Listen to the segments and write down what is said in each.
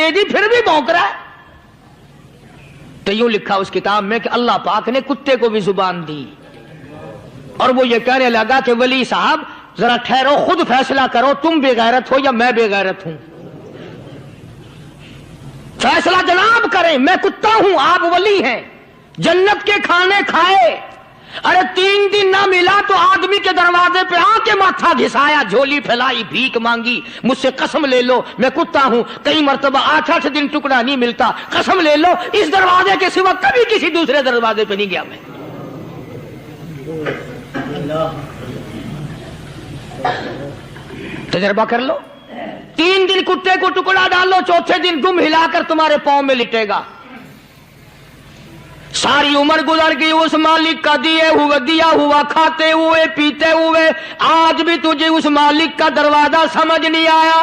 دے دی پھر بھی بھونک رہا ہے. تو یوں لکھا اس کتاب میں کہ اللہ پاک نے کتے کو بھی زبان دی اور وہ یہ کہنے لگا کہ ولی صاحب ذرا ٹھہرو، خود فیصلہ کرو، تم بے غیرت ہو یا میں بے غیرت ہوں. فیصلہ جناب کریں، میں کتا ہوں، آپ ولی ہیں. جنت کے کھانے کھائے، ارے 3 دن نہ ملا تو آدمی کے دروازے پہ آ کے ماتھا گھسایا، جھولی پھیلائی، بھیک مانگی، مجھ سے قسم لے لو میں کتا ہوں. کئی مرتبہ 8 دن ٹکڑا نہیں ملتا، قسم لے لو اس دروازے کے سوا کبھی کسی دوسرے دروازے پہ نہیں گیا میں. تجربہ کر لو. 3 دن کتے کو ٹکڑا ڈالو، چوتھے دن دم ہلا کر تمہارے پاؤں میں لٹے گا. ساری عمر گزر گئی اس مالک کا دیا ہوا کھاتے ہوئے پیتے ہوئے، آج بھی تجھے اس مالک کا دروازہ سمجھ نہیں آیا.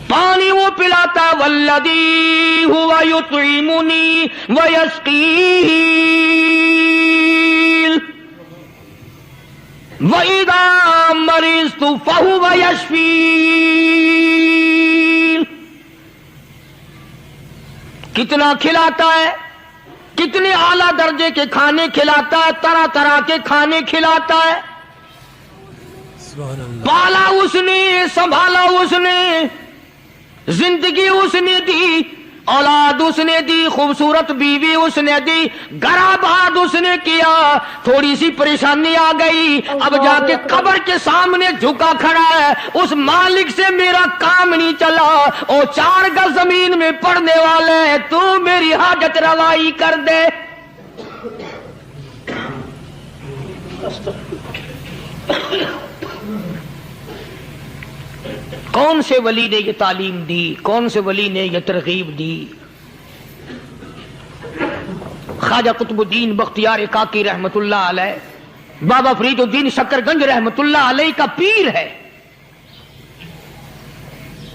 پانی وہ پلاتا والذی ہوا یطعمنی ویسقین وَإِذَا مَرِضْتُ فَهُوَ يَشْفِينِ. کتنا کھلاتا ہے، کتنے اعلیٰ درجے کے کھانے کھلاتا ہے، طرح طرح کے کھانے کھلاتا ہے. پالا اس نے، سنبھالا اس نے، زندگی اس نے دی، اولاد اس نے دی، خوبصورت بیوی اس نے دی، گھر آباد اس نے کیا. تھوڑی سی پریشانی آ گئی، اب جا کے قبر کے سامنے جھکا کھڑا ہے، اس مالک سے میرا کام نہیں چلا، اور 4 گز زمین میں پڑنے والے ہیں، تو میری حاجت روائی کر دے. کون سے ولی نے یہ تعلیم دی، کون سے ولی نے یہ ترغیب دی؟ خواجہ قطب الدین بختیار کاکی رحمت اللہ علیہ، بابا فرید الدین شکر گنج رحمت اللہ علیہ کا پیر ہے.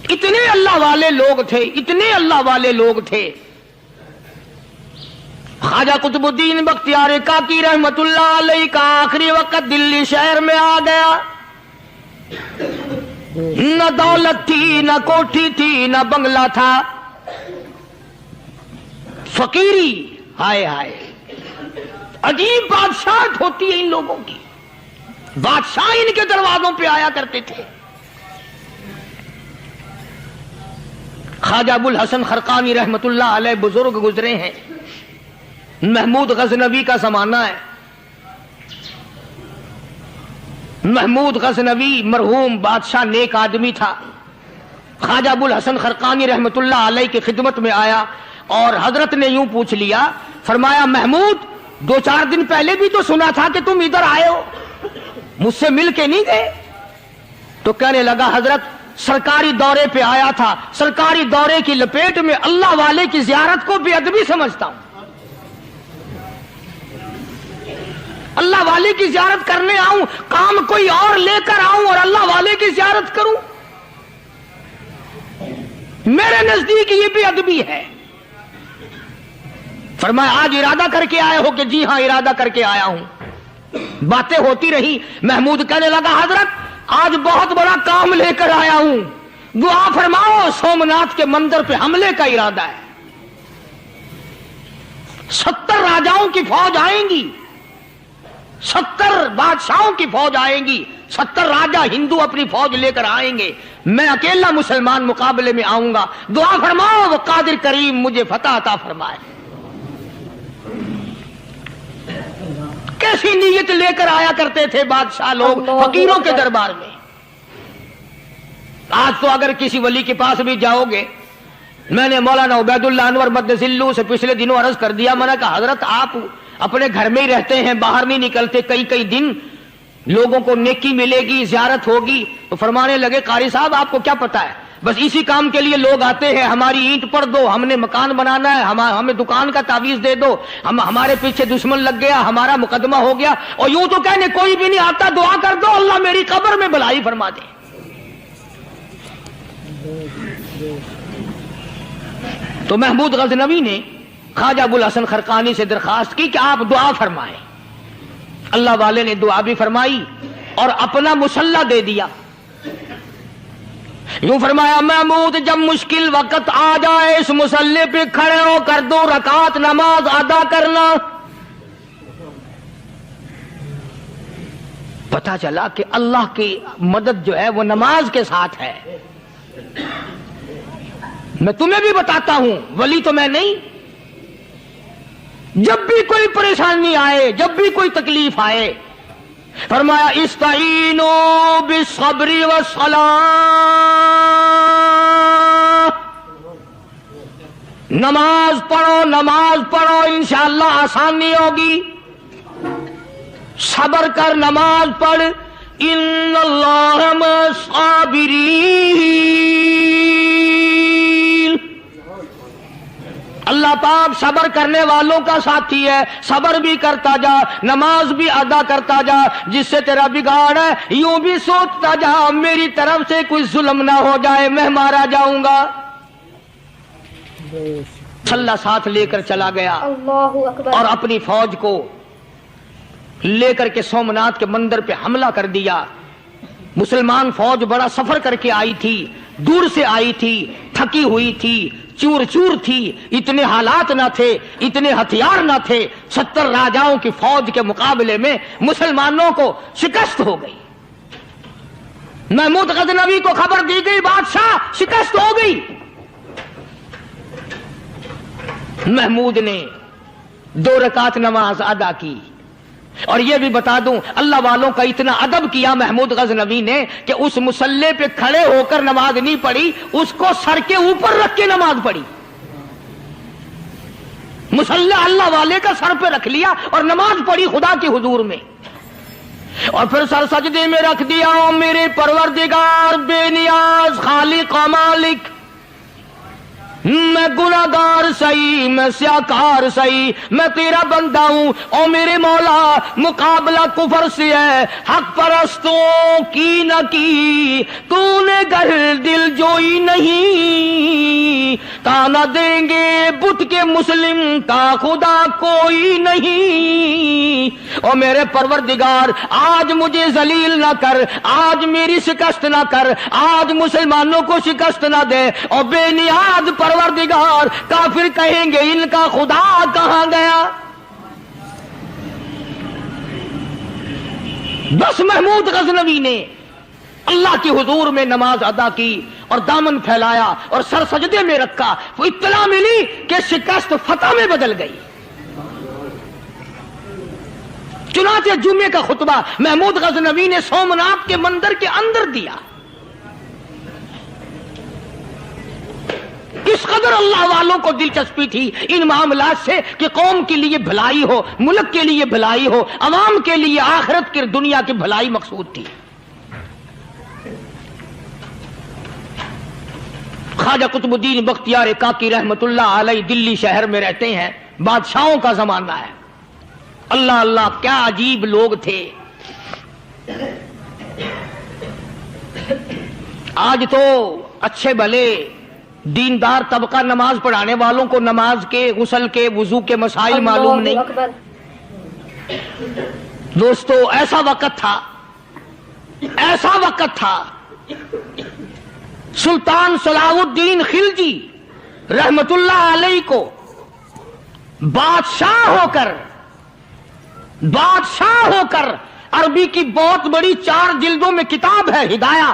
اتنے اللہ والے لوگ تھے، اتنے اللہ والے لوگ تھے. خواجہ قطب الدین بختیار کاکی رحمت اللہ علیہ کا آخری وقت دلی شہر میں آ گیا. نہ دولت تھی، نہ کوٹھی تھی، نہ بنگلہ تھا، فقیری. ہائے ہائے، عجیب بادشاہت ہوتی ہے ان لوگوں کی. بادشاہ ان کے دروازوں پہ آیا کرتے تھے. خواجہ ابو الحسن خرقانی رحمت اللہ علیہ بزرگ گزرے ہیں. محمود غزنوی کا زمانہ ہے. محمود غزنوی مرحوم بادشاہ نیک آدمی تھا. خواجہ ابو الحسن خرقانی رحمت اللہ علیہ کی خدمت میں آیا اور حضرت نے یوں پوچھ لیا، فرمایا محمود 2-4 دن پہلے بھی تو سنا تھا کہ تم ادھر آئے ہو، مجھ سے مل کے نہیں گئے؟ تو کہنے لگا حضرت سرکاری دورے پہ آیا تھا، سرکاری دورے کی لپیٹ میں اللہ والے کی زیارت کو بے ادبی سمجھتا ہوں. اللہ والے کی زیارت کرنے آؤں، کام کوئی اور لے کر آؤں اور اللہ والے کی زیارت کروں؟ میرے نزدیک یہ بھی ادبی ہے. فرمایا آج ارادہ کر کے آئے ہو؟ کہ جی ہاں ارادہ کر کے آیا ہوں. باتیں ہوتی رہی. محمود کہنے لگا حضرت آج بہت بڑا کام لے کر آیا ہوں، دعا فرماؤ. سومناتھ کے مندر پہ حملے کا ارادہ ہے. 70 راجاؤں کی فوج آئیں گی، 70 بادشاہوں کی فوج آئیں گی، 70 راجا ہندو اپنی فوج لے کر آئیں گے، میں اکیلا مسلمان مقابلے میں آؤں گا. دعا فرماؤ وہ قادر کریم مجھے فتح عطا فرمائے. کیسی نیت لے کر آیا کرتے تھے بادشاہ لوگ فقیروں کے دربار میں. آج تو اگر کسی ولی کے پاس بھی جاؤ گے، میں نے مولانا عبید اللہ انور مدذلو سے پچھلے دنوں عرض کر دیا، میں نے کہا حضرت آپ اپنے گھر میں ہی رہتے ہیں، باہر نہیں نکلتے، کئی دن لوگوں کو نیکی ملے گی، زیارت ہوگی. تو فرمانے لگے قاری صاحب آپ کو کیا پتا ہے، بس اسی کام کے لیے لوگ آتے ہیں، ہماری اینٹ پڑ دو، ہم نے مکان بنانا ہے، ہمیں دکان کا تعویذ دے دو، ہمارے پیچھے دشمن لگ گیا، ہمارا مقدمہ ہو گیا، اور یوں تو کہنے کوئی بھی نہیں آتا، دعا کر دو اللہ میری قبر میں بھلائی فرما دے. تو محمود غزنوی نے خواجہ ابو الحسن خرقانی سے درخواست کی کہ آپ دعا فرمائیں. اللہ والے نے دعا بھی فرمائی اور اپنا مسلح دے دیا. یوں فرمایا محمود جب مشکل وقت آ جائے اس مصلی پہ کھڑے ہو کر 2 رکعت نماز ادا کرنا. پتا چلا کہ اللہ کی مدد جو ہے وہ نماز کے ساتھ ہے. میں تمہیں بھی بتاتا ہوں، ولی تو میں نہیں. جب بھی کوئی پریشانی آئے، جب بھی کوئی تکلیف آئے، فرمایا استعینوا بالصبر والصلاۃ، نماز پڑھو انشاءاللہ آسانی ہوگی. صبر کر، نماز پڑھ. ان اللہ مع الصابرین، اللہ پاک صبر کرنے والوں کا ساتھی ہے. صبر بھی کرتا جا، نماز بھی ادا کرتا جا. جس سے تیرا بگاڑ ہے یوں بھی سوچتا جا میری طرف سے کوئی ظلم نہ ہو جائے، میں مارا جاؤں گا. اللہ ساتھ لے کر چلا گیا اور اپنی فوج کو لے کر کے سومناتھ کے مندر پہ حملہ کر دیا. مسلمان فوج بڑا سفر کر کے آئی تھی، دور سے آئی تھی، تھکی ہوئی تھی، چور چور تھی. اتنے حالات نہ تھے، اتنے ہتھیار نہ تھے. 70 راجاؤں کی فوج کے مقابلے میں مسلمانوں کو شکست ہو گئی. محمود غزنوی کو خبر دی گئی بادشاہ شکست ہو گئی. محمود نے 2 رکعت نماز ادا کی. اور یہ بھی بتا دوں اللہ والوں کا اتنا ادب کیا محمود غزنوی نے کہ اس مصلی پہ کھڑے ہو کر نماز نہیں پڑھی، اس کو سر کے اوپر رکھ کے نماز پڑھی. مصلی اللہ والے کا سر پہ رکھ لیا اور نماز پڑھی خدا کے حضور میں. اور پھر سر سجدے میں رکھ دیا. او میرے پروردگار بے نیاز خالق و مالک، میں گناہگار سہی، میں سیاکار سہی، میں تیرا بندہ ہوں. او میرے مولا مقابلہ کفر سے ہے، حق پرستوں کی نہ کی تو نے گر دل جوئی نہیں. تانا دیں گے بت کے مسلم کا خدا کوئی نہیں. او میرے پروردگار آج مجھے ذلیل نہ کر، آج میری شکست نہ کر، آج مسلمانوں کو شکست نہ دے. اور بے نیاز پروردگار کافر کہیں گے ان کا خدا کہاں گیا. بس محمود غزنوی نے اللہ کے حضور میں نماز ادا کی اور دامن پھیلایا اور سر سجدے میں رکھا. وہ اطلاع ملی کہ شکست فتح میں بدل گئی. چنانچہ جمعے کا خطبہ محمود غزنوی نے سومناتھ کے مندر کے اندر دیا. اس قدر اللہ والوں کو دلچسپی تھی ان معاملات سے کہ قوم کے لیے بھلائی ہو، ملک کے لیے بھلائی ہو، عوام کے لیے آخرت کی دنیا کی بھلائی مقصود تھی. خواجہ قطب الدین بختیار کاکی رحمت اللہ علیہ دلی شہر میں رہتے ہیں. بادشاہوں کا زمانہ ہے. اللہ اللہ کیا عجیب لوگ تھے. آج تو اچھے بھلے دیندار طبقہ نماز پڑھانے والوں کو نماز کے، غسل کے، وضو کے مسائل معلوم نہیں. دوستو ایسا وقت تھا سلطان صلاح الدین خلجی رحمت اللہ علیہ کو بادشاہ ہو کر عربی کی بہت بڑی 4 جلدوں میں کتاب ہے ہدایہ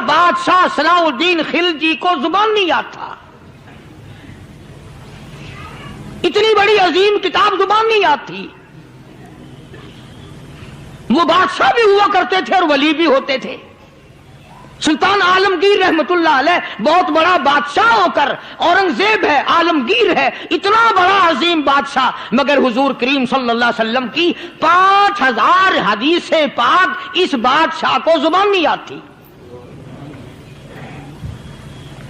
بادشاہ صلاح الدین خلجی کو زبان نہیں آتا. اتنی بڑی عظیم کتاب زبان نہیں آتی. وہ بادشاہ بھی ہوا کرتے تھے اور ولی بھی ہوتے تھے. سلطان عالمگیر رحمت اللہ علیہ بہت بڑا بادشاہ ہو کر، اورنگزیب ہے، عالمگیر ہے، اتنا بڑا عظیم بادشاہ، مگر حضور کریم صلی اللہ علیہ وسلم کی 5000 حدیث پاک اس بادشاہ کو زبان نہیں آتی.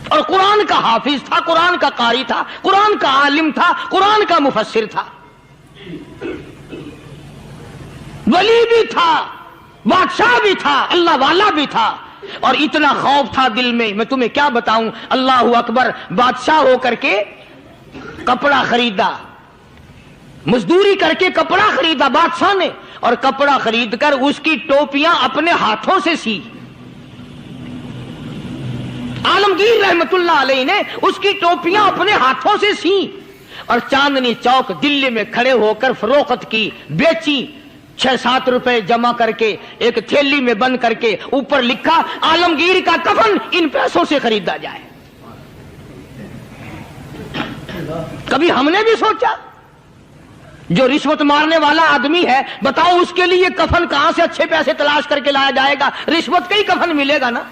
اور قرآن کا حافظ تھا، قرآن کا قاری تھا، قرآن کا عالم تھا، قرآن کا مفسر تھا، ولی بھی تھا، بادشاہ بھی تھا، اللہ والا بھی تھا. اور اتنا خوف تھا دل میں تمہیں کیا بتاؤں. اللہ اکبر. بادشاہ ہو کر کے کپڑا خریدا، مزدوری کر کے کپڑا خریدا بادشاہ نے، اور کپڑا خرید کر اس کی ٹوپیاں اپنے ہاتھوں سے سی. आलमगीर रहमत उल्लाह अलैह ने उसकी टोपियां अपने हाथों से सी और चांदनी चौक दिल्ली में खड़े होकर फरोख्त की, बेची। 6-7 रुपए जमा करके एक थैली में बंद करके ऊपर लिखा आलमगीर का कफन इन पैसों से खरीदा जाए। कभी हमने भी सोचा जो रिश्वत मारने वाला आदमी है, बताओ उसके लिए कफन कहां से अच्छे पैसे तलाश करके लाया जाएगा? रिश्वत का ही कफन मिलेगा ना।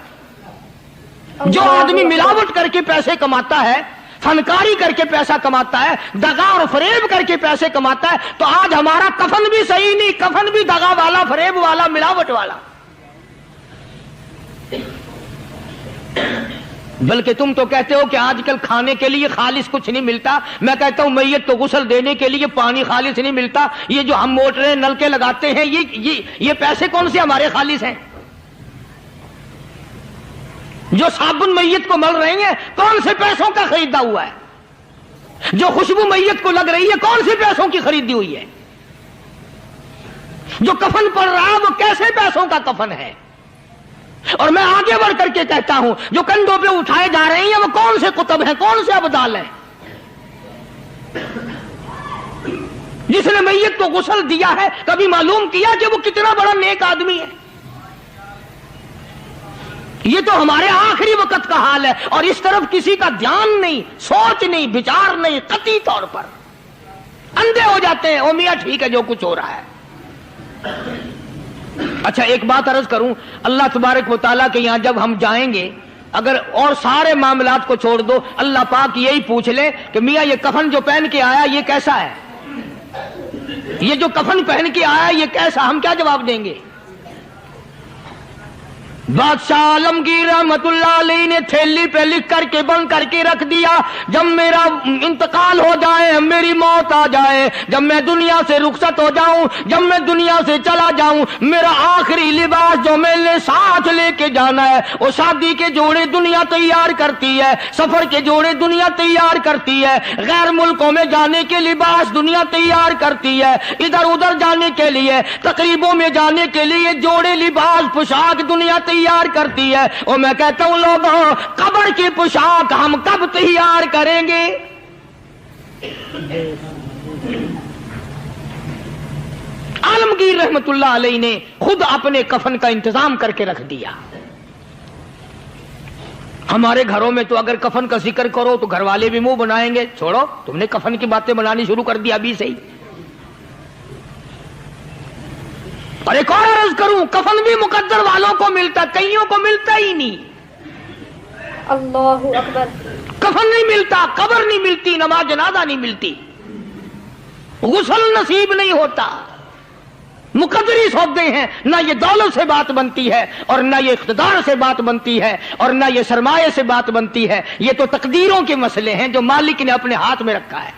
जो आदमी मिलावट करके पैसे कमाता है, फनकारी करके पैसा कमाता है, दगा और फरेब करके पैसे कमाता है, तो आज हमारा कफन भी सही नहीं, कफन भी दगा वाला, फरेब वाला, मिलावट वाला। बल्कि तुम तो कहते हो कि आजकल खाने के लिए खालिस कुछ नहीं मिलता। मैं कहता हूं मैयत को गुस्ल देने के लिए पानी खालिस नहीं मिलता। ये जो हम मोटरें नलके लगाते हैं, ये पैसे कौन से हमारे खालिस हैं? जो साबुन मैयत को मल रही है, कौन से पैसों का खरीदा हुआ है? जो खुशबू मैयत को लग रही है, कौन से पैसों की खरीदी हुई है? जो कफन पड़ रहा है, वो कैसे पैसों का कफन है? और मैं आगे बढ़ करके कहता हूं जो कंधों पे उठाए जा रहे हैं, वो कौन से कुतुब हैं, कौन से अब्दाल हैं? जिसने मैयत को गुस्ल दिया है, कभी मालूम किया कि वो कितना बड़ा नेक आदमी है? ये तो हमारे आखिरी वक्त का हाल है, और इस तरफ किसी का ध्यान नहीं, सोच नहीं, विचार नहीं, कतई तौर पर अंधे हो जाते हैं। ओ मियां ठीक है जो कुछ हो रहा है। अच्छा, एक बात अर्ज करूं, अल्लाह तबारक व तआला के यहां जब हम जाएंगे, अगर और सारे मामलात को छोड़ दो, अल्लाह पाक यही पूछ ले कि मियां ये कफन जो पहन के आया ये कैसा है? ये जो कफन पहन के आया ये कैसा? हम क्या जवाब देंगे? बादशाह आलमगीर रहमतुल्लाह अलैह ने थैली पे लिख करके बंद करके रख दिया, जब मेरा इंतकाल हो जाए, मेरी मौत आ जाए, जब मैं दुनिया से रुखसत हो जाऊं, जब मैं दुनिया से चला जाऊं, मेरा आखिरी लिबास जो मैंने साथ लेके जाना है, वो शादी के जोड़े दुनिया तैयार करती है, सफर के जोड़े दुनिया तैयार करती है, गैर मुल्कों में जाने के लिबास दुनिया तैयार करती है, इधर उधर जाने के लिए, तकरीबों में जाने के लिए जोड़े लिबास पोशाक दुनिया तैयार करती है। और मैं कहता हूं लोगों, कब्र की पोशाक हम कब तैयार करेंगे? आलमगीर रहमतुल्लाह अलैह ने खुद अपने कफन का इंतजाम करके रख दिया। हमारे घरों में तो अगर कफन का जिक्र करो तो घर वाले भी मुंह बनाएंगे, छोड़ो तुमने कफन की बातें बनानी शुरू कर दी अभी से ही। और एक और अर्ज करूं, कफन भी मुकद्दर वालों को मिलता, कईयों को मिलता ही नहीं। अल्लाहु अकबर। कफन नहीं मिलता, कब्र नहीं मिलती, नमाज जनाजा नहीं मिलती, गुस्ल नसीब नहीं होता, मुकद्दरी सौदे हैं। ना ये दौलत से बात बनती है, और ना ये इख्तिदार से बात बनती है, और ना ये सरमाए से बात बनती है। ये तो तकदीरों के मसले हैं जो मालिक ने अपने हाथ में रखा है।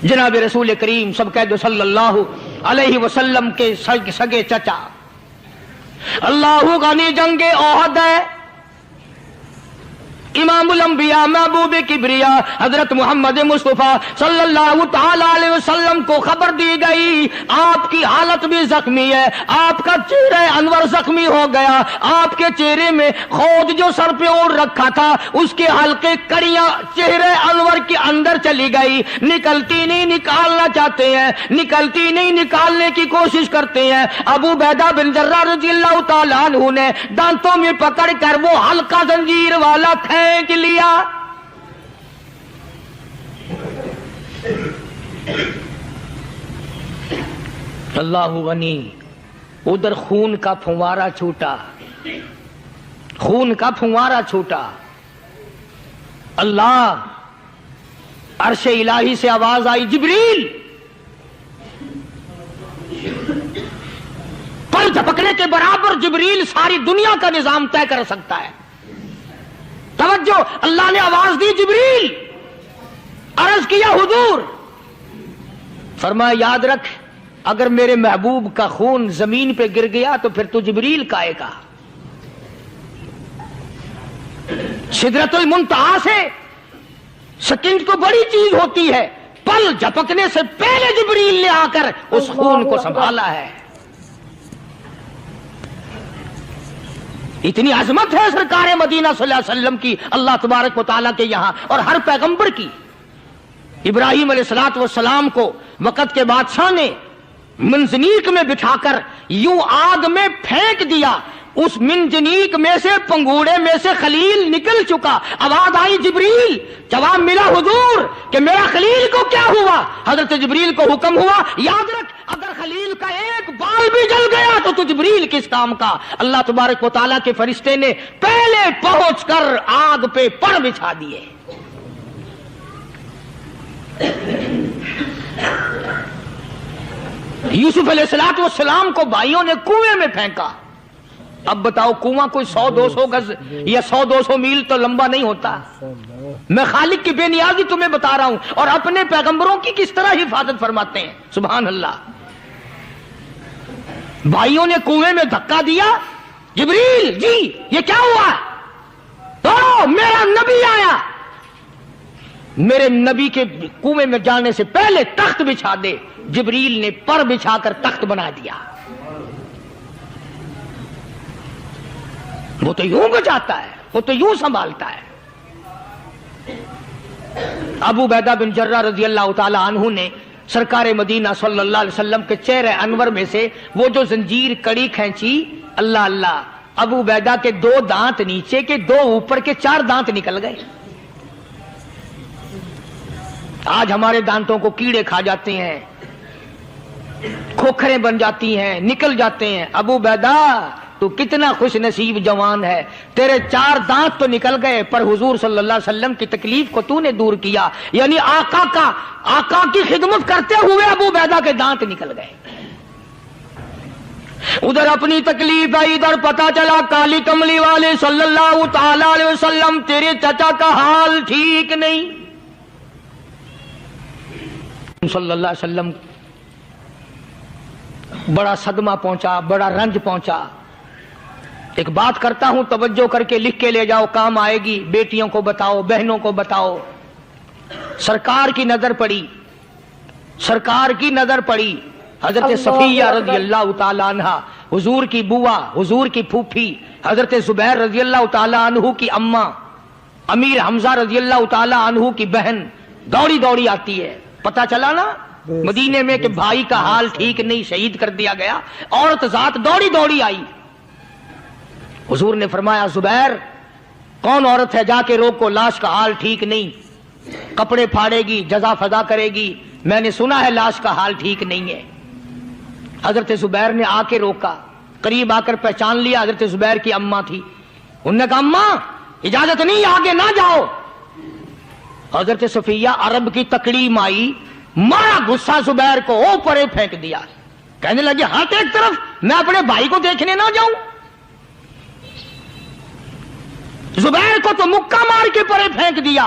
जनाब रसूल करीम सब कह दो सल्लल्लाहु अलैहि वसल्लम के सगे चचा अल्लाहु गनी जंगे ओहद है, इमामुल अंबिया महबूब किबरिया हजरत मोहम्मद मुस्तफा सल्लल्लाहु ताला अलैहि वसल्लम को खबर दी गई, आपकी हालत भी जख्मी है, आपका चेहरा अनवर जख्मी हो गया, आपके चेहरे में खोद जो सर पे ओढ़ रखा था उसके हल्के कड़ियां चेहरे अनवर के अंदर चली गई, निकलती नहीं, निकालना चाहते हैं, निकलती नहीं, निकालने की कोशिश करते हैं। अबू बैदा बिन जर्राह रज़ियल्लाहु ताला अन्हु ने दांतों में पकड़ कर वो हल्का जंजीर वाला फेंक लिया। अल्लाहु गनी, उधर खून का फुवारा छूटा, खून का फुवारा छूटा। अल्लाह, अर्शे इलाही से आवाज आई, जिब्रील। पर झपकने के बराबर जिब्रील सारी दुनिया का निजाम तय कर सकता है। तवज्जो, अल्लाह ने आवाज दी, जिब्रील। अर्ज किया, हुजूर। फरमाया, याद रख, अगर मेरे महबूब का खून जमीन पे गिर गया तो फिर तू जिब्रील का आएगा। सिदरतुल मुंतहा से सेकंड तो बड़ी चीज होती है, पल झपकने से पहले जिब्रील ने आकर उस खून को संभाला है। इतनी अजमत है सरकार मदीना सल्लल्लाहु अलैहि वसल्लम की अल्लाह तबारक व तआला के यहाँ और हर पैगंबर की। इब्राहिम अलैहिस्सलातु वस्सलाम को वक़्त के बादशाह ने मंजनीक में बिठाकर यूं आग में फेंक दिया, उस मिंजनीक में से पंगूड़े में से खलील निकल चुका। आवाज आई जिब्रील, जवाब मिला हुजूर कि मेरा खलील को क्या हुआ। हजरत जिब्रील को हुक्म हुआ, याद रख अगर खलील का एक बाल भी जल गया तो तू जिब्रील किस काम का। अल्लाह तबारक व तआला के फरिश्ते ने पहले पहुंचकर आग पे पर बिछा दिए। यूसुफ अलैहिस्सलातु वस्सलाम को भाइयों ने कुएं में फेंका। अब बताओ कुआं कोई 100-200 गज या 100-200 मील तो लंबा नहीं होता। मैं खालिक की बेनियाजी तुम्हें बता रहा हूं और अपने पैगंबरों की किस तरह हिफाजत फरमाते हैं। सुभान अल्लाह। भाइयों ने कुएं में धक्का दिया, जिब्रील जी ये क्या हुआ। तो मेरा नबी आया, मेरे नबी के कुएं में जाने से पहले तख्त बिछा दे। जिब्रील ने पर बिछाकर तख्त बना दिया। वो तो यूं बचाता है, वो तो यूं संभालता है। अबू बैदा बिन जर्रा रजी अल्लाह ताला अन्हु ने सरकार मदीना सल्लल्लाहु अलैहि वसल्लम के चेहरे अनवर में से वो जो जंजीर कड़ी खींची, अल्लाह अल्लाह, अबू बैदा के 2 दांत नीचे के, 2 ऊपर के, 4 दांत निकल गए। आज हमारे दांतों को कीड़े खा जाते हैं, खोखरें बन जाती हैं, निकल जाते हैं। अबू बैदा तू कितना खुश नसीब जवान है, तेरे 4 दांत तो निकल गए पर हुजूर सल्लल्लाहु अलैहि वसल्लम की तकलीफ को तूने दूर किया। यानी आका की खिदमत करते हुए अबू बैदा के दांत निकल गए। उधर अपनी तकलीफ है, इधर पता चला काली कमली वाले सल्लल्लाहु ताला अलैहि वसल्लम तेरे चाचा का हाल ठीक नहीं। सल्लल्लाहु अलैहि वसल्लम बड़ा सदमा पहुंचा, बड़ा रंज पहुंचा। एक बात करता हूं, तवज्जो करके लिख के ले जाओ, काम आएगी। बेटियों को बताओ, बहनों को बताओ। सरकार की नजर पड़ी, सरकार की नजर पड़ी। हजरत सफिया रजी अल्लाह ताला अन्हा, हुजूर की बुआ, हुजूर की फूफी, हजरत जुबैर रजी अल्लाह ताला अन्हु की अम्मा, अमीर हमजा रजी अल्लाह ताला अन्हु की बहन दौड़ी दौड़ी आती है। पता चला ना मदीने में कि भाई का हाल ठीक नहीं, शहीद कर दिया गया। औरत जात दौड़ी दौड़ी आई। हुजूर ने फरमाया, जुबैर कौन औरत है, जाके रोको, लाश का हाल ठीक नहीं, कपड़े फाड़ेगी, जजा फजा करेगी। मैंने सुना है लाश का हाल ठीक नहीं है। हजरत जुबैर ने आके रोका, करीब आकर पहचान लिया, हजरत जुबैर की अम्मा थी। उन्होंने कहा अम्मा इजाजत नहीं, आगे ना जाओ। हजरत सफिया अरब की तकड़ी माई, मारा गुस्सा जुबैर को, ओ परे फेंक दिया। कहने लगे हाथ एक तरफ, मैं अपने भाई को देखने ना जाऊं। जुबैर को तो मुक्का मार के परे फेंक दिया।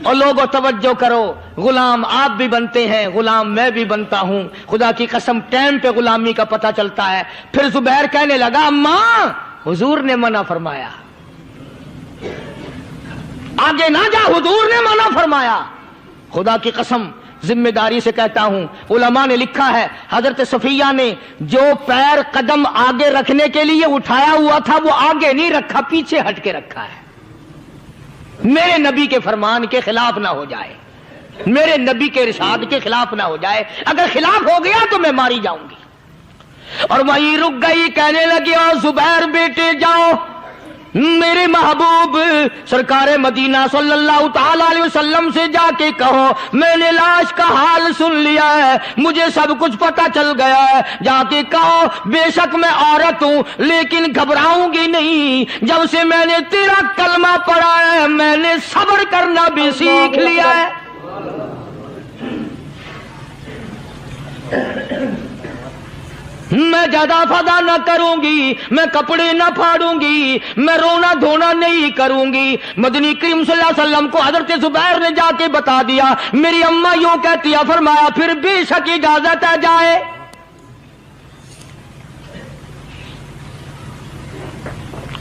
और लोगों तवज्जो करो, गुलाम आप भी बनते हैं, गुलाम मैं भी बनता हूं। खुदा की कसम टाइम पे गुलामी का पता चलता है। फिर जुबैर कहने लगा अम्मा हुजूर ने मना फरमाया, आगे ना जा, हुजूर ने मना फरमाया। खुदा की कसम जिम्मेदारी से कहता हूं, उलमा ने लिखा है हजरत सफिया ने जो पैर कदम आगे रखने के लिए उठाया हुआ था वो आगे नहीं रखा, पीछे हट के रखा है। मेरे नबी के फरमान के खिलाफ ना हो जाए, मेरे नबी के इरशाद के खिलाफ ना हो जाए। अगर खिलाफ हो गया तो मैं मारी जाऊंगी। और वहीं रुक गई, कहने लगी और जुबैर बेटे जाओ, मेरे महबूब सरकार मदीना सल्लल्लाहु ताला अलैहि वसल्लम से जाके कहो मैंने लाश का हाल सुन लिया है, मुझे सब कुछ पता चल गया है। जाके कहो बेशक मैं औरत हूं लेकिन घबराऊंगी नहीं, जब से मैंने तेरा कलमा पढ़ा है मैंने सब्र करना भी सीख लिया है। मैं ज्यादा फदा न करूंगी, मैं कपड़े न फाड़ूंगी, मैं रोना धोना नहीं करूंगी। मदनी करीम सल्लल्लाहु अलैहि वसल्लम को हजरत जुबैर ने जाके बता दिया, मेरी अम्मा यूं कहती है, फरमाया फिर बेशक इजाजत है जाए।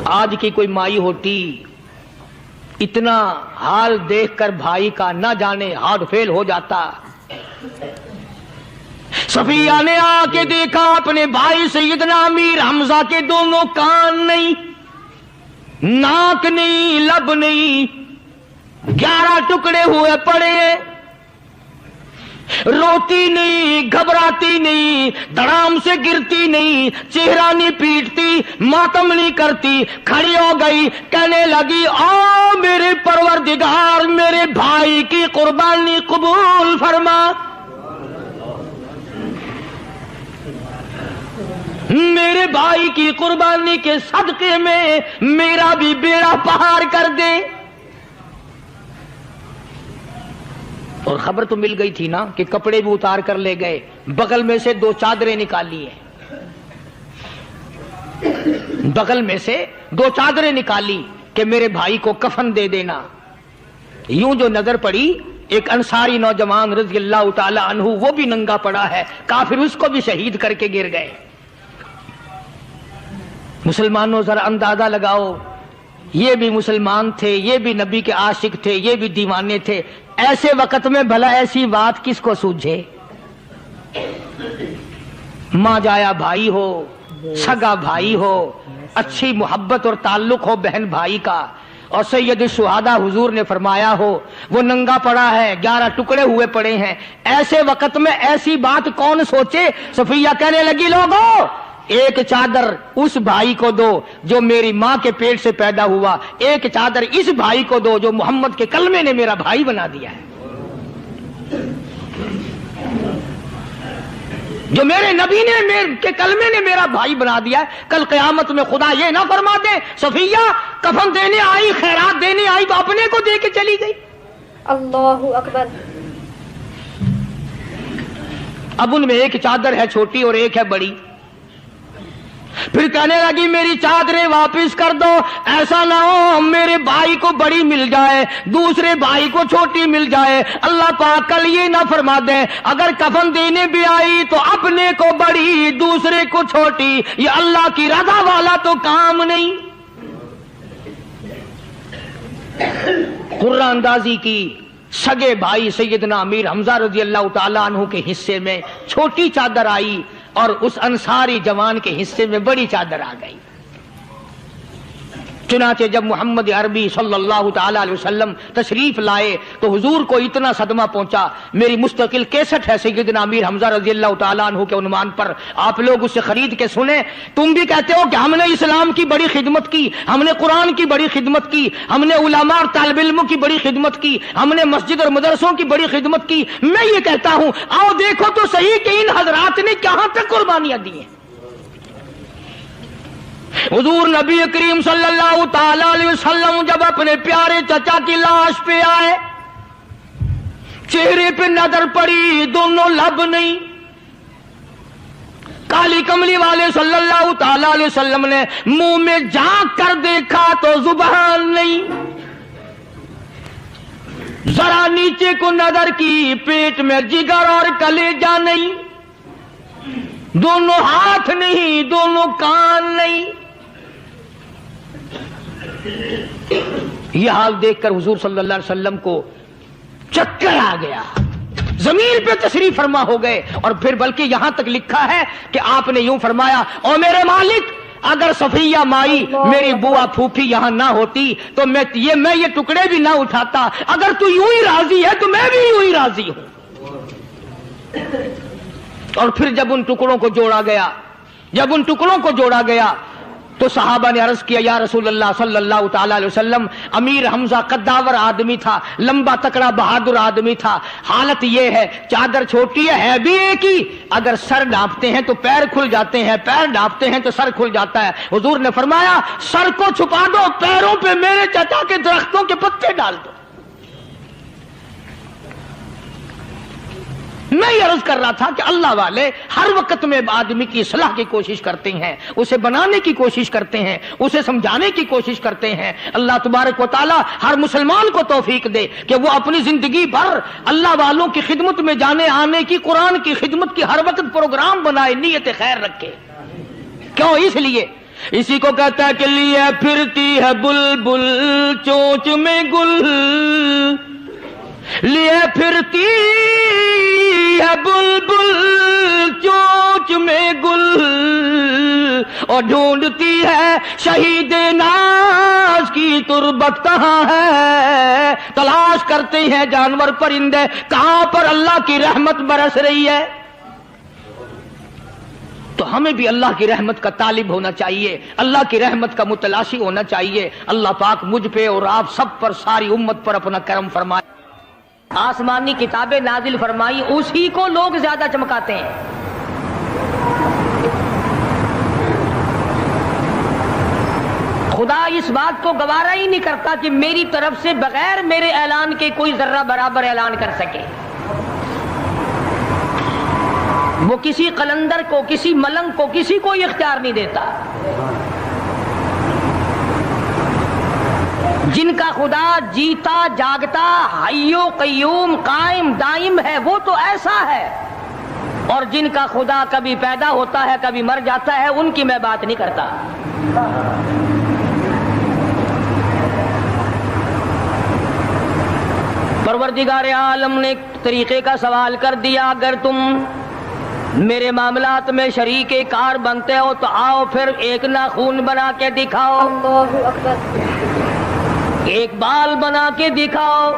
आज की कोई माई होती इतना हाल देखकर भाई का न जाने हार्ट फेल हो जाता। सफिया ने आके देखा अपने भाई सैयदना अमीर हमजा के दोनों कान नहीं, नाक नहीं, लब नहीं, 11 टुकड़े हुए पड़े हैं। रोती नहीं, घबराती नहीं, धड़ाम से गिरती नहीं, चेहरा नहीं पीटती, मातम नहीं करती, खड़ी हो गई, कहने लगी, ओ मेरे परवरदिगार, मेरे भाई की कुर्बानी कबूल फरमा, मेरे भाई की कुर्बानी के सदके में मेरा भी बेड़ा पार कर दे। और खबर तो मिल गई थी ना कि कपड़े भी उतार कर ले गए, बगल में से 2 चादरें निकाली है, बगल में से 2 चादरें निकाली कि मेरे भाई को कफन दे देना। यूं जो नजर पड़ी, एक अंसारी नौजवान रज़ी अल्लाह ताला अन्हु, वो भी नंगा पड़ा है, काफिर उसको भी शहीद करके गिर गए। मुसलमानों जरा अंदाजा लगाओ, ये भी मुसलमान थे, ये भी नबी के आशिक थे, ये भी दीवाने थे। ऐसे वक्त में भला ऐसी बात किसको सूझे? मां जाया भाई हो, सगा भाई हो, अच्छी मोहब्बत और ताल्लुक हो बहन भाई का, और सैयद शुहादा हुजूर ने फरमाया हो, वो नंगा पड़ा है, 11 टुकड़े हुए पड़े हैं। ऐसे वक्त में ऐसी बात कौन सोचे? सफिया कहने लगी, लोगों, एक चादर उस भाई को दो जो मेरी मां के पेट से पैदा हुआ, एक चादर इस भाई को दो जो मोहम्मद के कलमे ने मेरा भाई बना दिया है, जो मेरे नबी ने मेरे के कलमे ने मेरा भाई बना दिया है। कल क़यामत में खुदा ये ना फरमा दे, सफिया कफन देने आई, खैरात देने आई तो अपने को दे के चली गई। अल्लाहु अकबर। अब उनमें एक चादर है छोटी और एक है बड़ी। फिर कहने लगी, मेरी चादरें वापस कर दो, ऐसा ना हो मेरे भाई को बड़ी मिल जाए, दूसरे भाई को छोटी मिल जाए। अल्लाह पाक कल ये ना फरमा दे, अगर कफन देने भी आई तो अपने को बड़ी, दूसरे को छोटी। ये अल्लाह की रज़ा वाला तो काम नहीं। कुर्रा अंदाजी की, सगे भाई सैयदना अमीर हमजा रज़ी अल्लाह ताला अन्हु के हिस्से में छोटी चादर आई और उस अंसारी जवान के हिस्से में बड़ी चादर आ गई। चुनाचे जब मोहम्मद अरबी सल्लल्लाहु ताला अलैहि वसल्लम तशरीफ लाए तो हुजूर को इतना सदमा पहुंचा। मेरी मुस्तकिल कैसेट है सैयदना अमीर हमजा रज़ी अल्लाह ताला अन्हु के उन्वान पर, आप लोग उसे खरीद के सुने। तुम भी कहते हो कि हमने इस्लाम की बड़ी खिदमत की, हमने कुरान की बड़ी खिदमत की, हमने उलमा और तालिब इल्म की बड़ी खिदमत की, हमने मस्जिद और मदरसों की बड़ी खिदमत की। मैं ये कहता हूं, आओ देखो तो सही कि इन हजरात ने कहां तक कुर्बानियां दी हैं। हुजूर नबी करीम सल्लल्लाहु ताला अलैहि वसल्लम जब अपने प्यारे चचा की लाश पे आए, चेहरे पे नजर पड़ी, दोनों लब नहीं। काली कमली वाले सल्लल्लाहु ताला अलैहि वसल्लम ने मुंह में झांक कर देखा तो जुबान नहीं। जरा नीचे को नजर की, पेट में जिगर और कलेजा नहीं, दोनों हाथ नहीं, दोनों कान नहीं। यह हाल देखकर हुजूर सल्लल्लाहु अलैहि वसल्लम को चक्कर आ गया, जमीन पे तशरीफ फरमा हो गए। और फिर बल्कि यहां तक लिखा है कि आपने यूं फरमाया, ओ मेरे मालिक, अगर सफिया माई मेरी बुआ फूफी यहां ना होती तो मैं ये टुकड़े भी ना उठाता। अगर तू यूं ही राजी है तो मैं भी यूं ही राजी हूं। और फिर जब उन टुकड़ों को जोड़ा गया तो सहाबा ने अर्ज किया, या रसूलल्लाह सल्लल्लाहु ताला अलैहि वसल्लम, अमीर हमजा कद्दावर आदमी था, लंबा तकड़ा बहादुर आदमी था। हालत यह है, चादर छोटी है भी एक ही, अगर सर ढांपते हैं तो पैर खुल जाते हैं, पैर ढांपते हैं तो सर खुल जाता है। हुजूर ने फरमाया, सर को छुपा दो, पैरों पे मेरे चचा के दरख्तों के पत्ते डाल दो। मैं ये अर्ज कर रहा था कि अल्लाह वाले हर वक्त में आदमी की इस्लाह की कोशिश करते हैं, उसे बनाने की कोशिश करते हैं, उसे समझाने की कोशिश करते हैं। अल्लाह तबारक व तआला हर मुसलमान को तौफीक दे कि वो अपनी जिंदगी भर अल्लाह वालों की खिदमत में जाने आने की, कुरान की खिदमत की हर वक्त प्रोग्राम बनाए, नीयत खैर रखे। क्यों? इसलिए, इसी को कहता है कि लिए फिरती है बुलबुल चोंच में गुल, लिए फिरती है बुलबुल चोंच में गुल, और ढूंढती है शहीद नाज़ آج کی تربت کہاں ہے، تلاش کرتے ہیں جانور پرندے کہاں پر اللہ کی رحمت برس رہی ہے۔ تو ہمیں بھی اللہ کی رحمت کا طالب ہونا چاہیے، اللہ کی رحمت کا متلاشی ہونا چاہیے۔ اللہ پاک مجھ پہ اور آپ سب پر، ساری امت پر اپنا کرم فرمائے۔ آسمانی کتابیں نازل فرمائی، اسی کو لوگ زیادہ چمکاتے ہیں۔ خدا اس بات کو گوارا ہی نہیں کرتا کہ میری طرف سے بغیر میرے اعلان کے کوئی ذرہ برابر اعلان کر سکے۔ وہ کسی قلندر کو، کسی ملنگ کو، کسی کو اختیار نہیں دیتا۔ جن کا خدا جیتا جاگتا حی و قیوم قائم دائم ہے وہ تو ایسا ہے، اور جن کا خدا کبھی پیدا ہوتا ہے کبھی مر جاتا ہے ان کی میں بات نہیں کرتا۔ پروردگار عالم نے ایک طریقے کا سوال کر دیا، اگر تم میرے معاملات میں شریک کار بنتے ہو تو آؤ پھر ایک ناخون بنا کے دکھاؤ، اللہ اکبر، ایک بال بنا کے دکھاؤ،